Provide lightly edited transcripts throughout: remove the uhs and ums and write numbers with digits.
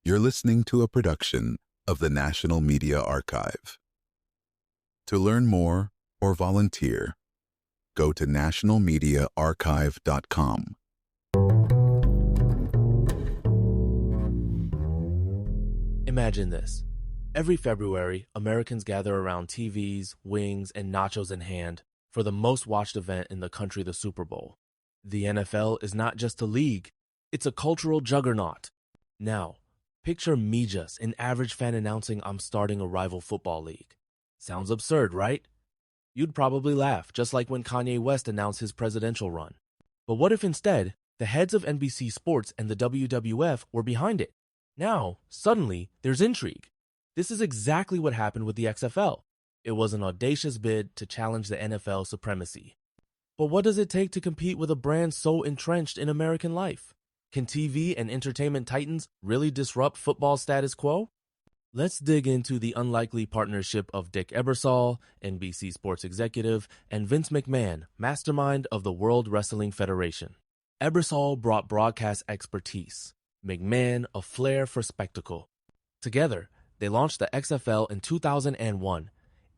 You're listening to a production of the National Media Archive. To learn more or volunteer, go to nationalmediaarchive.com. Imagine this. Every February, Americans gather around TVs, wings, and nachos in hand for the most watched event in the country, the Super Bowl. The NFL is not just a league, it's a cultural juggernaut. Now, picture me just, an average fan announcing I'm starting a rival football league. Sounds absurd, right? You'd probably laugh, just like when Kanye West announced his presidential run. But what if instead, the heads of NBC Sports and the WWF were behind it? Now, suddenly, there's intrigue. This is exactly what happened with the XFL. It was an audacious bid to challenge the NFL supremacy. But what does it take to compete with a brand so entrenched in American life? Can TV and entertainment titans really disrupt football's status quo? Let's dig into the unlikely partnership of Dick Ebersol, NBC Sports executive, and Vince McMahon, mastermind of the World Wrestling Federation. Ebersol brought broadcast expertise, McMahon a flair for spectacle. Together, they launched the XFL in 2001,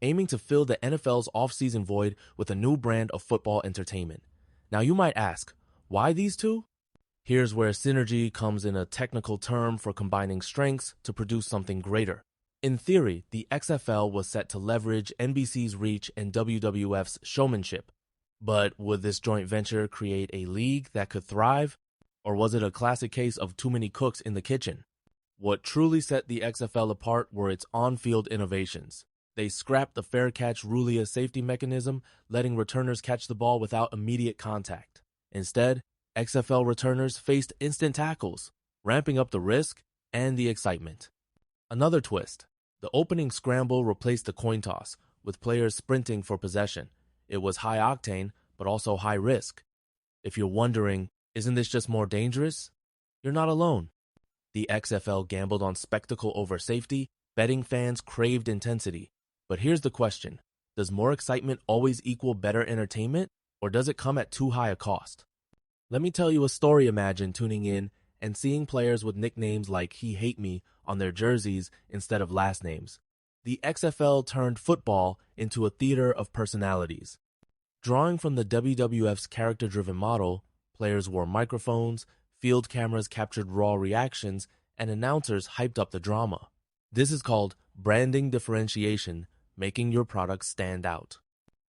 aiming to fill the NFL's off-season void with a new brand of football entertainment. Now you might ask, why these two? Here's where synergy comes in, a technical term for combining strengths to produce something greater. In theory, the XFL was set to leverage NBC's reach and WWF's showmanship. But would this joint venture create a league that could thrive? Or was it a classic case of too many cooks in the kitchen? What truly set the XFL apart were its on-field innovations. They scrapped the fair catch Rulia safety mechanism, letting returners catch the ball without immediate contact. Instead, XFL returners faced instant tackles, ramping up the risk and the excitement. Another twist, the opening scramble replaced the coin toss, with players sprinting for possession. It was high octane, but also high risk. If you're wondering, isn't this just more dangerous? You're not alone. The XFL gambled on spectacle over safety, betting fans craved intensity. But here's the question, does more excitement always equal better entertainment, or does it come at too high a cost? Let me tell you a story. Imagine tuning in and seeing players with nicknames like He Hate Me on their jerseys instead of last names. The XFL turned football into a theater of personalities. Drawing from the WWF's character-driven model, players wore microphones, field cameras captured raw reactions, and announcers hyped up the drama. This is called branding differentiation, making your product stand out.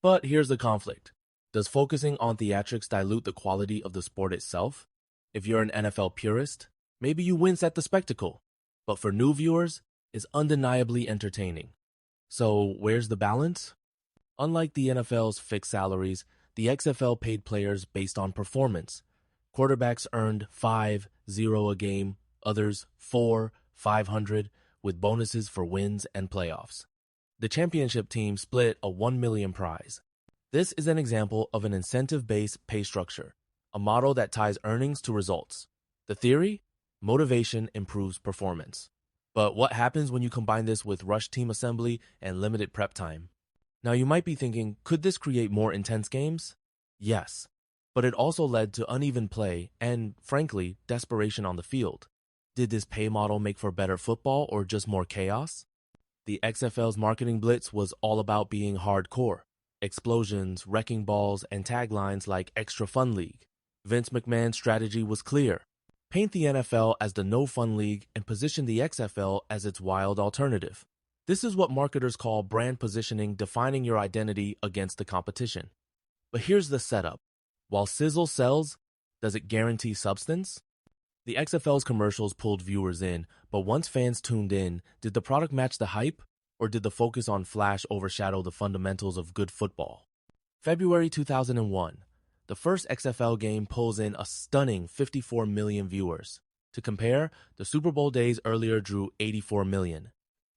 But here's the conflict. Does focusing on theatrics dilute the quality of the sport itself? If you're an NFL purist, maybe you wince at the spectacle. But for new viewers, it's undeniably entertaining. So where's the balance? Unlike the NFL's fixed salaries, the XFL paid players based on performance. Quarterbacks earned $5-0 a game, others $400-500, with bonuses for wins and playoffs. The championship team split a $1 million prize. This is an example of an incentive-based pay structure, a model that ties earnings to results. The theory? Motivation improves performance. But what happens when you combine this with rush team assembly and limited prep time? Now you might be thinking, could this create more intense games? Yes. But it also led to uneven play and, frankly, desperation on the field. Did this pay model make for better football or just more chaos? The XFL's marketing blitz was all about being hardcore. Explosions, wrecking balls, and taglines like Extra Fun League. Vince McMahon's strategy was clear. Paint the NFL as the no-fun league and position the XFL as its wild alternative. This is what marketers call brand positioning, defining your identity against the competition. But here's the setup. While sizzle sells, does it guarantee substance? The XFL's commercials pulled viewers in, but once fans tuned in, did the product match the hype, or did the focus on flash overshadow the fundamentals of good football? February 2001, the first XFL game pulls in a stunning 54 million viewers. To compare, the Super Bowl days earlier drew 84 million.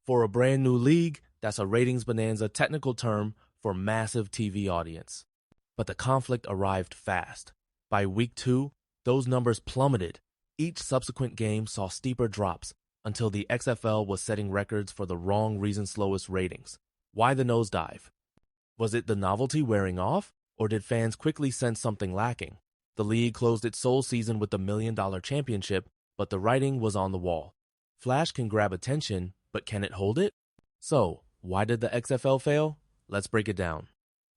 For a brand new league, that's a ratings bonanza, technical term for massive TV audience. But the conflict arrived fast. By week 2, those numbers plummeted. Each subsequent game saw steeper drops until the XFL was setting records for the wrong reason's lowest ratings. Why the nosedive? Was it the novelty wearing off, or did fans quickly sense something lacking? The league closed its sole season with the $1 million championship, but the writing was on the wall. Flash can grab attention, but can it hold it? So, why did the XFL fail? Let's break it down.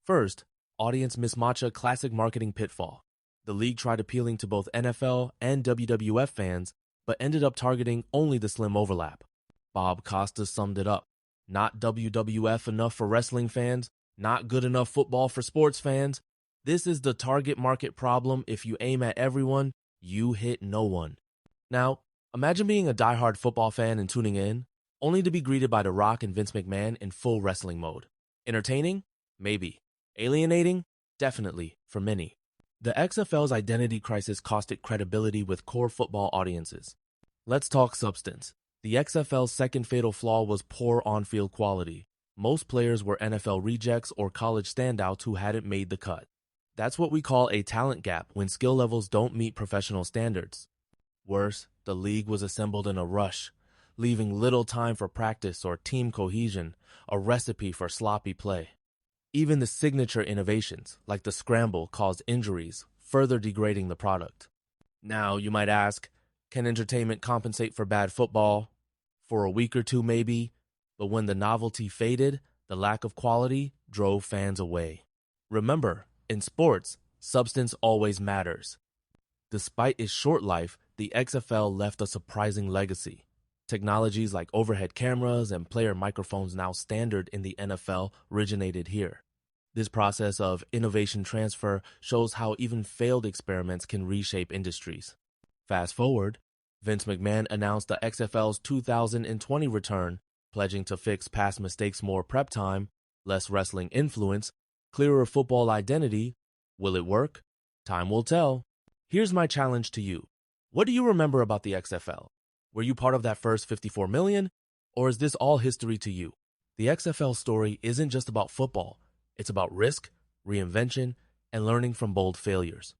First, audience mismatch, a classic marketing pitfall. The league tried appealing to both NFL and WWF fans, but ended up targeting only the slim overlap. Bob Costas summed it up. Not WWF enough for wrestling fans, not good enough football for sports fans. This is the target market problem. If you aim at everyone, you hit no one. Now, imagine being a diehard football fan and tuning in, only to be greeted by The Rock and Vince McMahon in full wrestling mode. Entertaining? Maybe. Alienating? Definitely, for many. The XFL's identity crisis cost it credibility with core football audiences. Let's talk substance. The XFL's second fatal flaw was poor on-field quality. Most players were NFL rejects or college standouts who hadn't made the cut. That's what we call a talent gap when skill levels don't meet professional standards. Worse, the league was assembled in a rush, leaving little time for practice or team cohesion, a recipe for sloppy play. Even the signature innovations, like the scramble, caused injuries, further degrading the product. Now, you might ask, can entertainment compensate for bad football? For a week or two, maybe. But when the novelty faded, the lack of quality drove fans away. Remember, in sports, substance always matters. Despite its short life, the XFL left a surprising legacy. Technologies like overhead cameras and player microphones now standard in the NFL originated here. This process of innovation transfer shows how even failed experiments can reshape industries. Fast forward, Vince McMahon announced the XFL's 2020 return, pledging to fix past mistakes, more prep time, less wrestling influence, clearer football identity. Will it work? Time will tell. Here's my challenge to you. What do you remember about the XFL? Were you part of that first 54 million? Or is this all history to you? The XFL story isn't just about football. It's about risk, reinvention, and learning from bold failures.